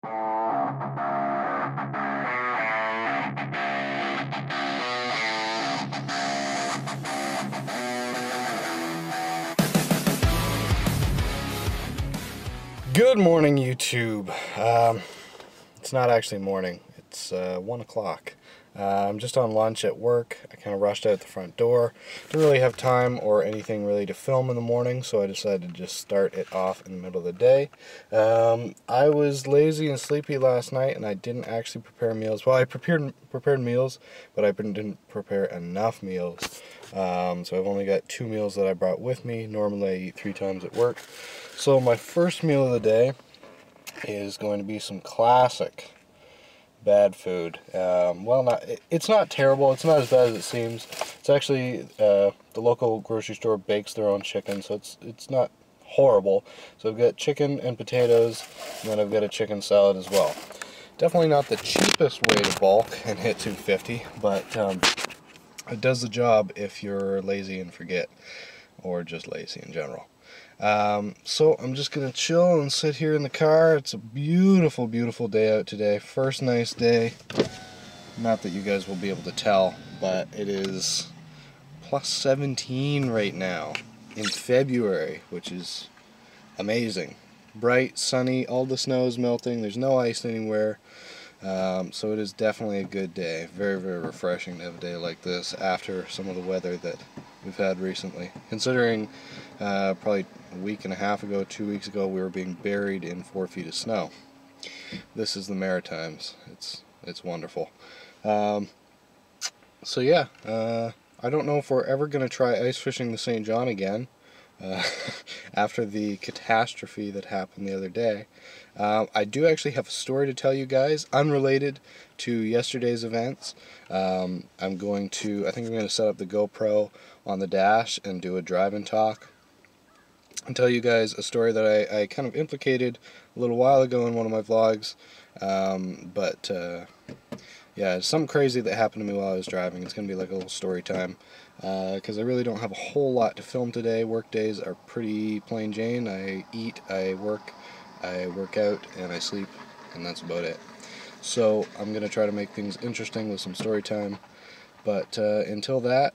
Good morning, YouTube. It's not actually morning. It's 1 o'clock. I'm just on lunch at work. I kind of rushed out the front door. Didn't really have time or anything really to film in the morning, so I decided to just start it off in the middle of the day. I was lazy and sleepy last night, and I didn't actually prepare meals. Well, I prepared meals, but I didn't prepare enough meals. So I've only got 2 meals that I brought with me. Normally I eat 3 times at work. So my first meal of the day is going to be some classic bad food. It's not terrible. It's not as bad as it seems. It's actually the local grocery store bakes their own chicken, so it's not horrible. So I've got chicken and potatoes, and then I've got a chicken salad as well. Definitely not the cheapest way to bulk and hit 250, but it does the job if you're lazy and forget, or just lazy in general. So I'm just gonna chill and sit here in the car. It's a beautiful, beautiful day out today. First nice day. Not that you guys will be able to tell, but it is plus 17 right now in February, which is amazing. Bright, sunny, all the snow is melting, there's no ice anywhere. So it is definitely a good day. Very, very refreshing to have a day like this after some of the weather that we've had recently. Considering probably a week and a half ago, 2 weeks ago, we were being buried in 4 feet of snow. This is the Maritimes. It's wonderful. So yeah, I don't know if we're ever going to try ice fishing the St. John again. After the catastrophe that happened the other day. I do actually have a story to tell you guys, unrelated to yesterday's events. I think I'm going to set up the GoPro on the dash and do a drive and talk and tell you guys a story that I kind of implicated a little while ago in one of my vlogs. Yeah, it's something crazy that happened to me while I was driving. It's going to be like a little story time. Because I really don't have a whole lot to film today. Work days are pretty plain Jane. I eat, I work out, and I sleep, and that's about it. So I'm going to try to make things interesting with some story time. But until that,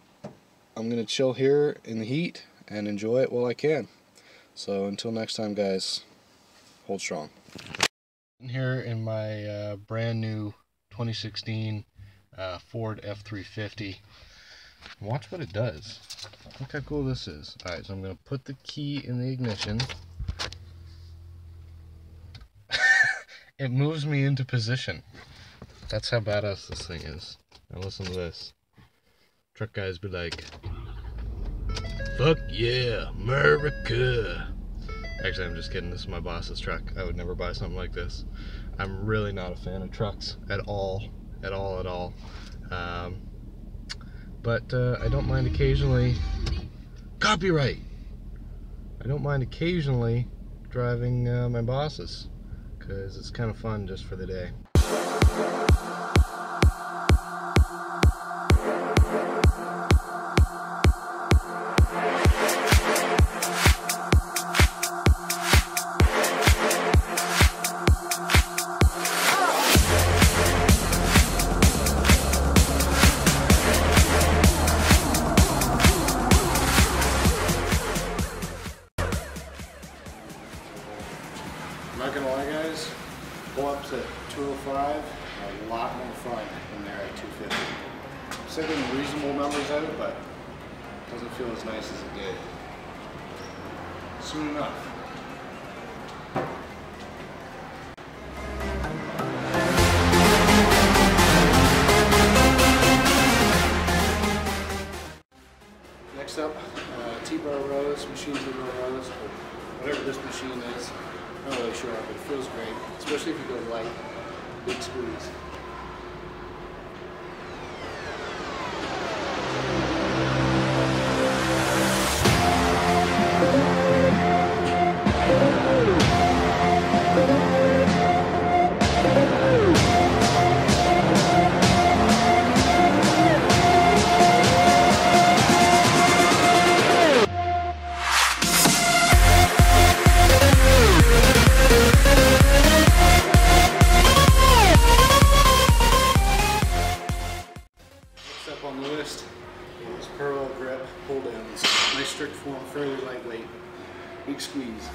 I'm going to chill here in the heat and enjoy it while I can. So until next time, guys, hold strong. Here in my brand new 2016 Ford F350. Watch what it does. Look how cool this is. Alright, so I'm going to put the key in the ignition. It moves me into position. That's how badass this thing is. Now listen to this. Truck guys be like, "Fuck yeah, America." Actually, I'm just kidding. This is my boss's truck. I would never buy something like this. I'm really not a fan of trucks at all. At all. But I don't mind occasionally, copyright! I don't mind occasionally driving my bosses, because it's kind of fun just for the day. I'm not gonna lie, guys, pull-ups at 205 are a lot more fun than they're at 250. I'm setting reasonable numbers out, but it doesn't feel as nice as it did. Soon enough. Next up, T-bar rows, machine T-bar rows, or whatever this machine is. I'm not really sure, but it feels great, especially if you go light, big squeeze. Big squeeze.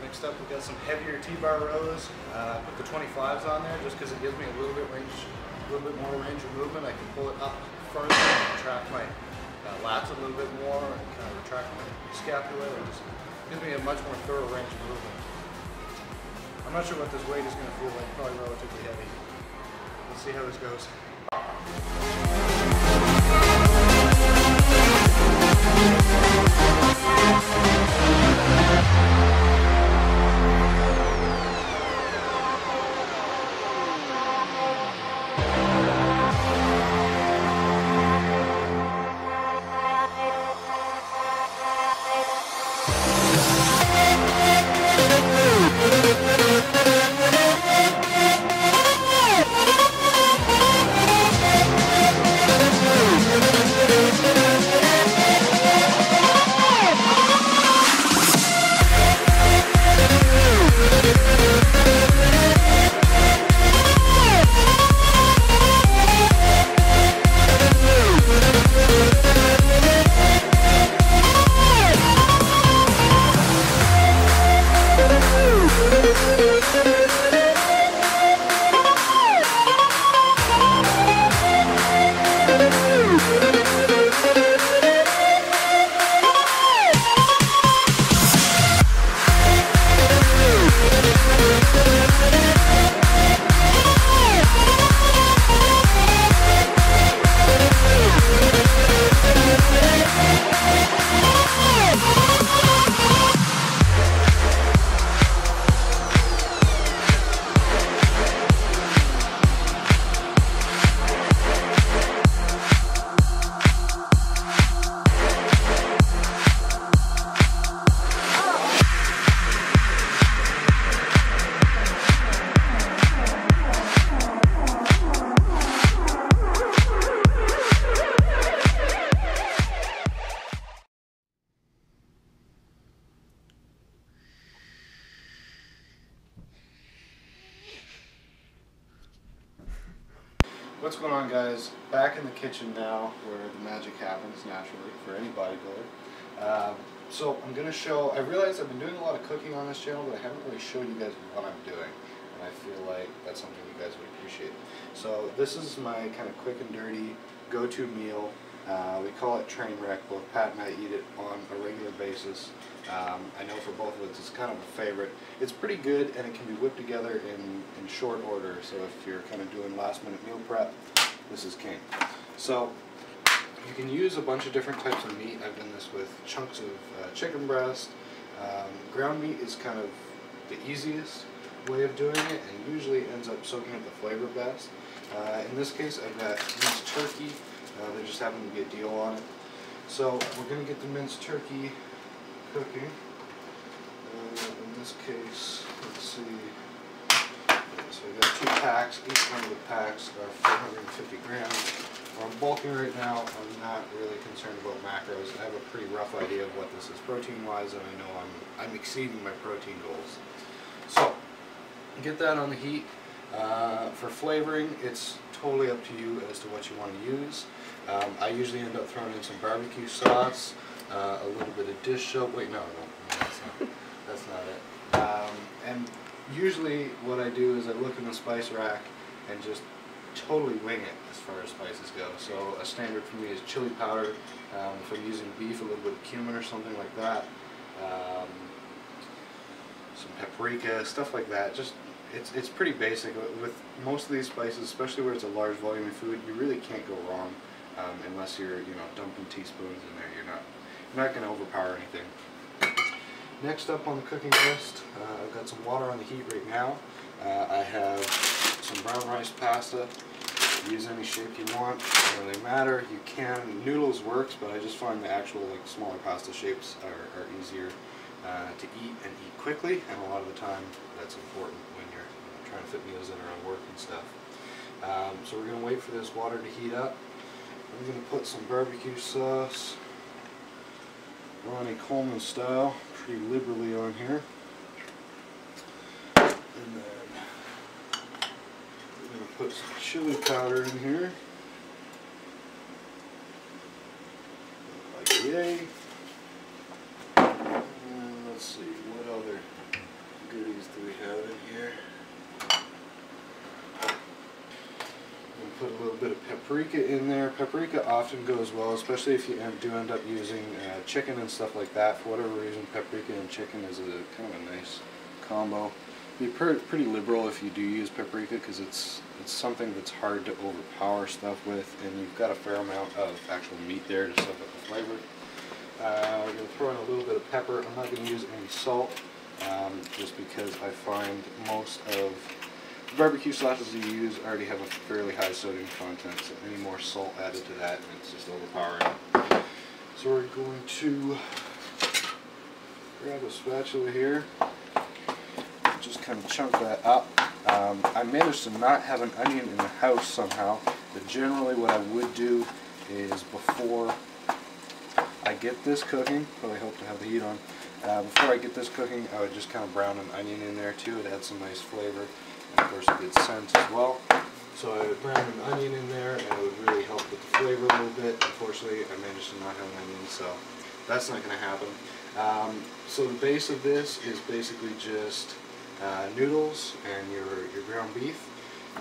Next up, we got some heavier T-bar rows. I put the 25s on there just because it gives me a little bit more range of movement. I can pull it up further, retract my lats a little bit more, and kind of retract my scapula. It just gives me a much more thorough range of movement. I'm not sure what this weight is going to feel like. Probably relatively heavy. Let's see how this goes. What's going on, guys? Back in the kitchen now where the magic happens naturally for any bodybuilder. So I'm going to show, I realize I've been doing a lot of cooking on this channel, but I haven't really showed you guys what I'm doing, and I feel like that's something you guys would appreciate. So this is my kind of quick and dirty go-to meal. We call it train wreck. Both Pat and I eat it on a regular basis. I know for both of us it's kind of a favorite. It's pretty good, and it can be whipped together in short order, so if you're kind of doing last minute meal prep, this is king. So you can use a bunch of different types of meat. I've done this with chunks of chicken breast. Ground meat is kind of the easiest way of doing it, and usually ends up soaking up the flavor best. In this case, I've got minced turkey. There just happened to be a deal on it. So we're going to get the minced turkey cooking. In this case, let's see. So we got 2 packs. Each one of the packs are 450 grams. Where I'm bulking right now, I'm not really concerned about macros. I have a pretty rough idea of what this is protein-wise, and I know I'm exceeding my protein goals. So get that on the heat. For flavoring, it's totally up to you as to what you want to use. I usually end up throwing in some barbecue sauce, a little bit of dish soap. Wait, no, that's not it. And usually what I do is I look in the spice rack and just totally wing it as far as spices go. So a standard for me is chili powder. If I'm using beef, a little bit of cumin or something like that. Some paprika, stuff like that. Just it's pretty basic. With most of these spices, especially where it's a large volume of food, you really can't go wrong unless you're dumping teaspoons in there. You're not going to overpower anything. Next up on the cooking list, I've got some water on the heat right now. I have some brown rice pasta. Use any shape you want, doesn't really matter. You can, noodles works, but I just find the actual smaller pasta shapes are easier to eat and eat quickly, and a lot of the time that's important when you're trying to fit meals in around work and stuff. So we're going to wait for this water to heat up. I'm going to put some barbecue sauce, Ronnie Coleman style, pretty liberally on here. And then we're going to put some chili powder in here. Like yay. And let's see, what other goodies do we have in here? Put a little bit of paprika in there. Paprika often goes well, especially if you do end up using chicken and stuff like that. For whatever reason, paprika and chicken is kind of a nice combo. Be pretty liberal if you do use paprika, because it's something that's hard to overpower stuff with, and you've got a fair amount of actual meat there to soak up the flavor. We're going to throw in a little bit of pepper. I'm not going to use any salt, just because I find most of barbecue sauces you use already have a fairly high sodium content, so any more salt added to that, and it's just overpowering. So we're going to grab a spatula here, just kind of chunk that up. I managed to not have an onion in the house somehow, but generally what I would do is before I get this cooking, probably hope to have the heat on, before I get this cooking, I would just kind of brown an onion in there too. It adds some nice flavor. And of course a good scent as well. So I would brown an onion in there, and it would really help with the flavor a little bit. Unfortunately, I managed to not have an onion, so that's not going to happen. So the base of this is basically just noodles and your ground beef.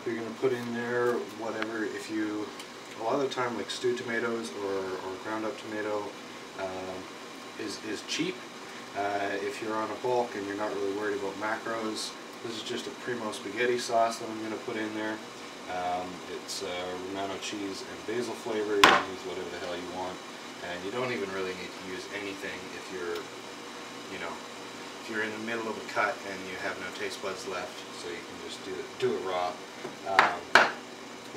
You're going to put in there whatever, a lot of the time like stewed tomatoes or ground up tomato is cheap. If you're on a bulk and you're not really worried about macros, this is just a primo spaghetti sauce that I'm going to put in there. It's Romano cheese and basil flavor. You can use whatever the hell you want, and you don't even really need to use anything if you're, if you're in the middle of a cut and you have no taste buds left. So you can just do it raw.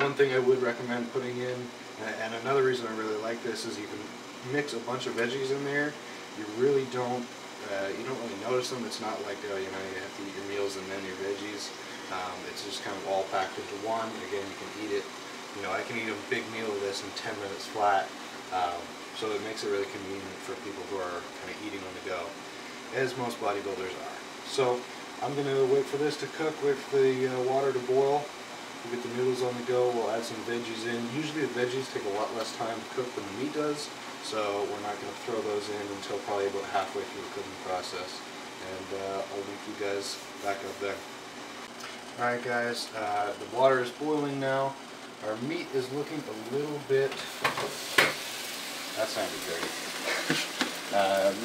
One thing I would recommend putting in, and another reason I really like this, is you can mix a bunch of veggies in there. You really don't. You don't really notice them. It's not like you have to eat your meals and then your veggies. It's just kind of all packed into one. Again, you can eat it. I can eat a big meal of this in 10 minutes flat. So it makes it really convenient for people who are kind of eating on the go, as most bodybuilders are. So I'm going to wait for this to cook. Wait for the water to boil. We'll get the noodles on the go. We'll add some veggies in. Usually the veggies take a lot less time to cook than the meat does. So we're not going to throw those in until probably about halfway through the cooking process. And I'll link you guys back up there. Alright guys, the water is boiling now. Our meat is looking a little bit... That sounded great.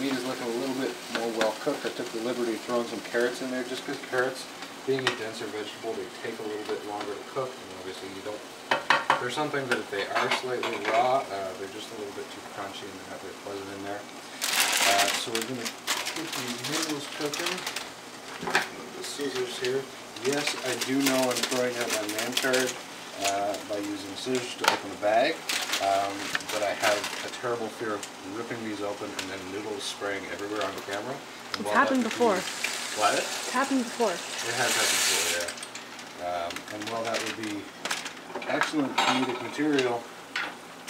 Meat is looking a little bit more well cooked. I took the liberty of throwing some carrots in there, just because carrots, being a denser vegetable, they take a little bit longer to cook. And obviously you don't... There's some things that if they are slightly raw, they're just a little bit too crunchy and they're not very pleasant in there. So we're going to get these noodles cooking. The scissors here. Yes, I do know I'm throwing out my man card by using scissors to open a bag, but I have a terrible fear of ripping these open and then noodles spraying everywhere on the camera. It's happened before. What? It's happened before. It has happened before, yeah. And while that would be excellent comedic material,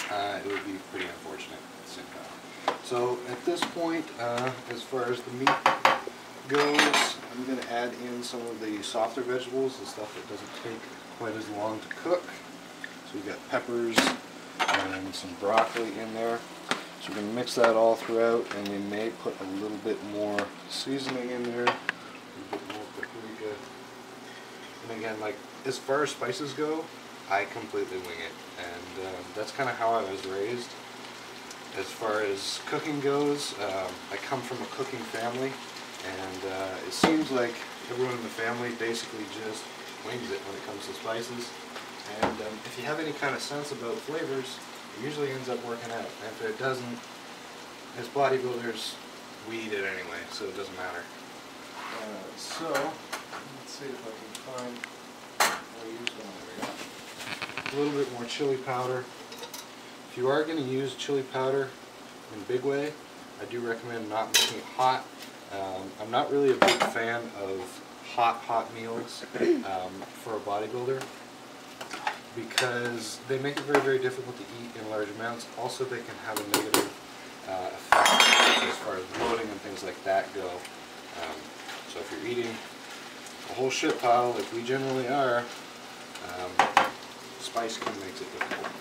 it would be pretty unfortunate at the same time. So at this point, as far as the meat goes, I'm going to add in some of the softer vegetables, the stuff that doesn't take quite as long to cook. So we've got peppers and some broccoli in there. So we're going to mix that all throughout, and we may put a little bit more seasoning in there, a bit more paprika. And again, like as far as spices go, I completely wing it, and that's kind of how I was raised. As far as cooking goes, I come from a cooking family, And it seems like everyone in the family basically just wings it when it comes to spices. And if you have any kind of sense about flavors, it usually ends up working out. And if it doesn't, as bodybuilders, we eat it anyway, so it doesn't matter. So, let's see if I can find, I'll use one. There we go. A little bit more chili powder. If you are going to use chili powder in a big way, I do recommend not making it hot. I'm not really a big fan of hot meals for a bodybuilder, because they make it very, very difficult to eat in large amounts. Also, they can have a negative effect as far as bloating and things like that go. So if you're eating a whole shit pile like we generally are, spice can make it difficult.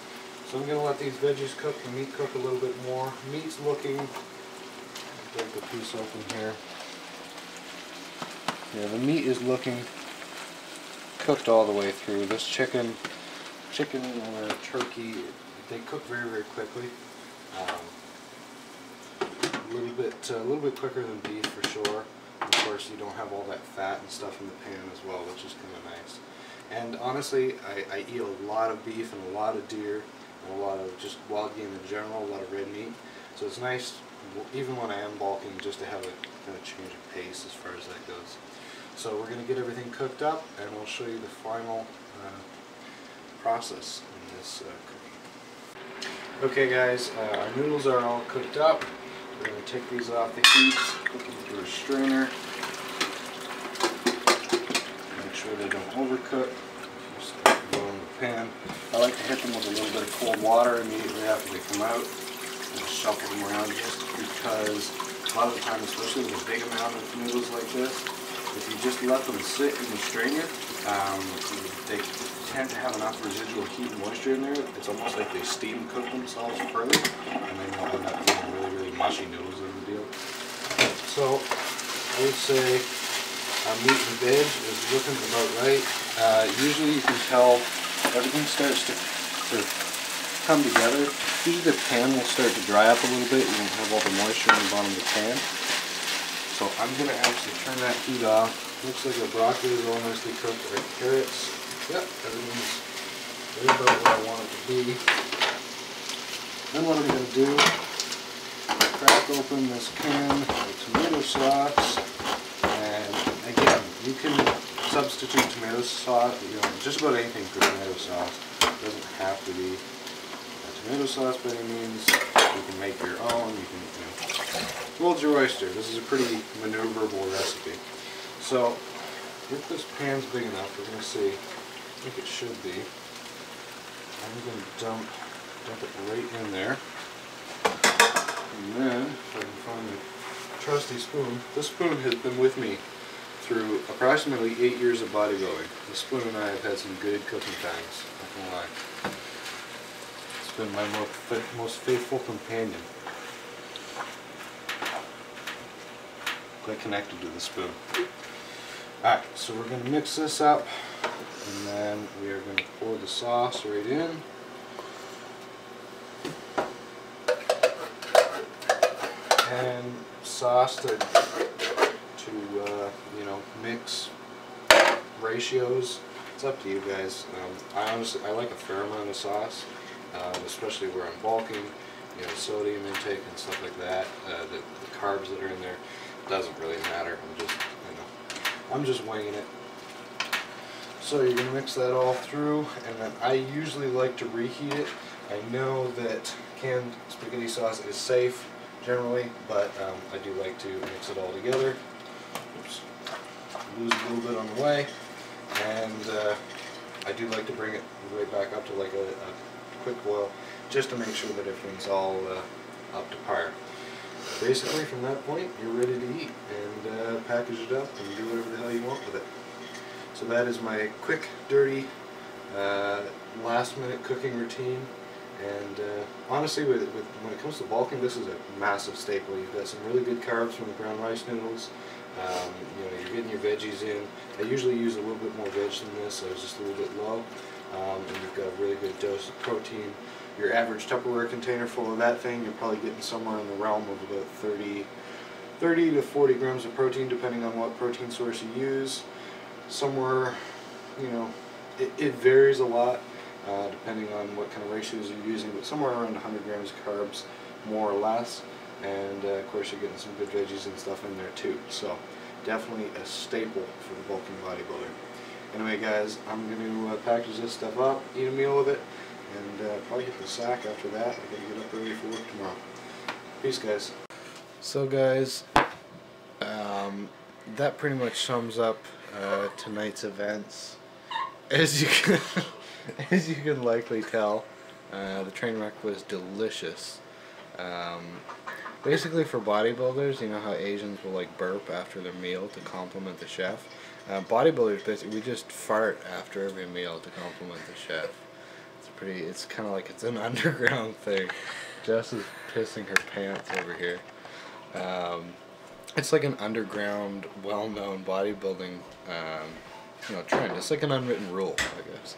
So I'm going to let these veggies cook, the meat cook a little bit more. Meat's looking, break the piece open here. Yeah, the meat is looking cooked all the way through. This chicken or turkey, they cook very, very quickly. A little bit quicker than beef for sure. Of course, you don't have all that fat and stuff in the pan as well, which is kind of nice. And honestly, I eat a lot of beef and a lot of deer and a lot of just wild game in general, a lot of red meat. So it's nice, even when I am bulking, just to have a kind of change of pace as far as that goes. So we're going to get everything cooked up, and we'll show you the final process in this cooking. Okay guys, our noodles are all cooked up. We're going to take these off the heat, put them through a strainer. Make sure they don't overcook. Just go in the pan. I like to hit them with a little bit of cold water immediately after they come out. And just shuffle them around just because a lot of the time, especially with a big amount of noodles like this, if you just let them sit in the strainer, they tend to have enough residual heat and moisture in there. It's almost like they steam cook themselves further, and then you'll end up getting really, really mushy noodles in the deal. So I would say our meat and veg is looking about right. Usually you can tell everything starts to come together. Usually the pan will start to dry up a little bit. You won't have all the moisture in the bottom of the pan. So I'm going to actually turn that heat off. Looks like our broccoli is all nicely cooked. Our carrots, yep, everything's right about where I want it to be. Then what I'm going to do, crack open this can of tomato sauce, and again, you can substitute tomato sauce, just about anything for tomato sauce. It doesn't have to be tomato sauce by any means. You can make your own. You can, world's your oyster. This is a pretty maneuverable recipe. So, if this pan's big enough, we're going to see. I think it should be. I'm going to dump it right in there. And then, if I can find a trusty spoon. This spoon has been with me through approximately 8 years of bodybuilding. This spoon and I have had some good cooking times. Not gonna lie. It's been my most faithful companion. Quite connected to the spoon. Alright, so we're going to mix this up, and then we are going to pour the sauce right in. And sauce to mix ratios. It's up to you guys. I like a fair amount of sauce, especially where I'm bulking. Sodium intake and stuff like that. The carbs that are in there, doesn't really matter. I'm just winging it. So you're going to mix that all through, and then I usually like to reheat it. I know that canned spaghetti sauce is safe generally, but I do like to mix it all together. Oops. Lose a little bit on the way, and I do like to bring it right back up to like a quick boil, just to make sure that everything's all up to par. Basically, from that point, you're ready to eat, and package it up and do whatever the hell you want with it. So that is my quick, dirty, last-minute cooking routine. And honestly, when it comes to bulking, this is a massive staple. You've got some really good carbs from the brown rice noodles. You're getting your veggies in. I usually use a little bit more veg than this, so it's just a little bit low. And you've got a really good dose of protein. Your average Tupperware container full of that thing, you're probably getting somewhere in the realm of about 30 30 to 40 grams of protein, depending on what protein source you use. Somewhere, you know, it varies a lot depending on what kind of ratios you're using, but somewhere around 100 grams of carbs, more or less. And of course, you're getting some good veggies and stuff in there too. So definitely a staple for the bulking bodybuilder. Anyway, guys, I'm going to package this stuff up, eat a meal with it, and probably hit the sack after that. I got to get up early for work tomorrow. Peace, guys. So, guys, that pretty much sums up tonight's events. As you can likely tell, the train wreck was delicious. Basically, for bodybuilders, you know how Asians will like burp after their meal to compliment the chef. Bodybuilders, basically, we just fart after every meal to compliment the chef. It's kind of like it's an underground thing. Jess is pissing her pants over here. It's like an underground, well-known bodybuilding, trend. It's like an unwritten rule, I guess.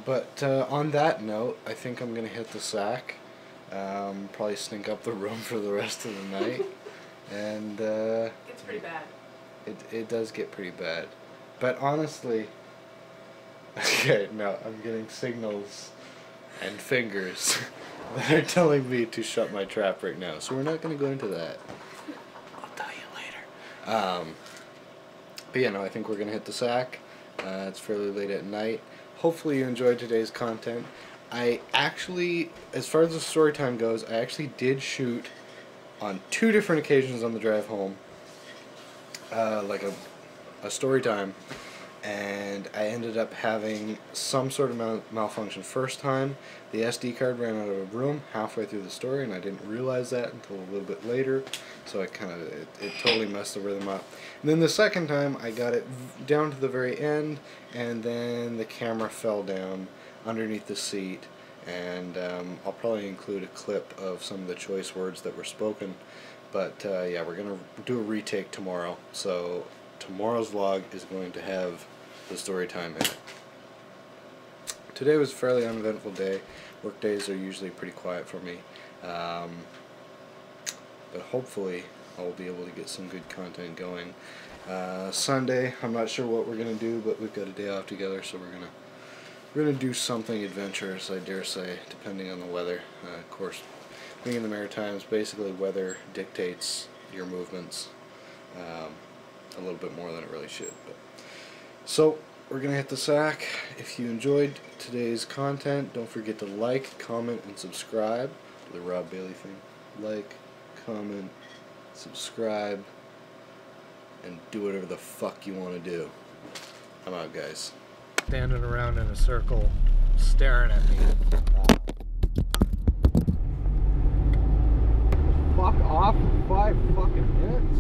But on that note, I think I'm gonna hit the sack. Probably stink up the room for the rest of the night, and It's pretty bad. It does get pretty bad, but honestly, okay, no, I'm getting signals and fingers that are telling me to shut my trap right now, so we're not going to go into that. I'll tell you later. But yeah, no, I think we're going to hit the sack. It's fairly late at night. Hopefully you enjoyed today's content. I actually, as far as the story time goes, I actually did shoot on 2 different occasions on the drive home, like a story time, and I ended up having some sort of malfunction. First time, the SD card ran out of room halfway through the story, and I didn't realize that until a little bit later, so it totally messed the rhythm up. And then the second time, I got it down to the very end, and then the camera fell down underneath the seat, and I'll probably include a clip of some of the choice words that were spoken. But yeah, we're going to do a retake tomorrow, so tomorrow's vlog is going to have the story time in it. Today was a fairly uneventful day. Work days are usually pretty quiet for me, but hopefully I'll be able to get some good content going. Sunday, I'm not sure what we're going to do, but we've got a day off together, so we're gonna do something adventurous, I dare say, depending on the weather. Of course, being in the Maritimes, basically weather dictates your movements a little bit more than it really should. So we're gonna hit the sack. If you enjoyed today's content, don't forget to like, comment, and subscribe to the Rob Bailey thing. Like, comment, subscribe, and do whatever the fuck you want to do. I'm out, guys. Standing around in a circle, staring at me. Fuck off for 5 fucking minutes.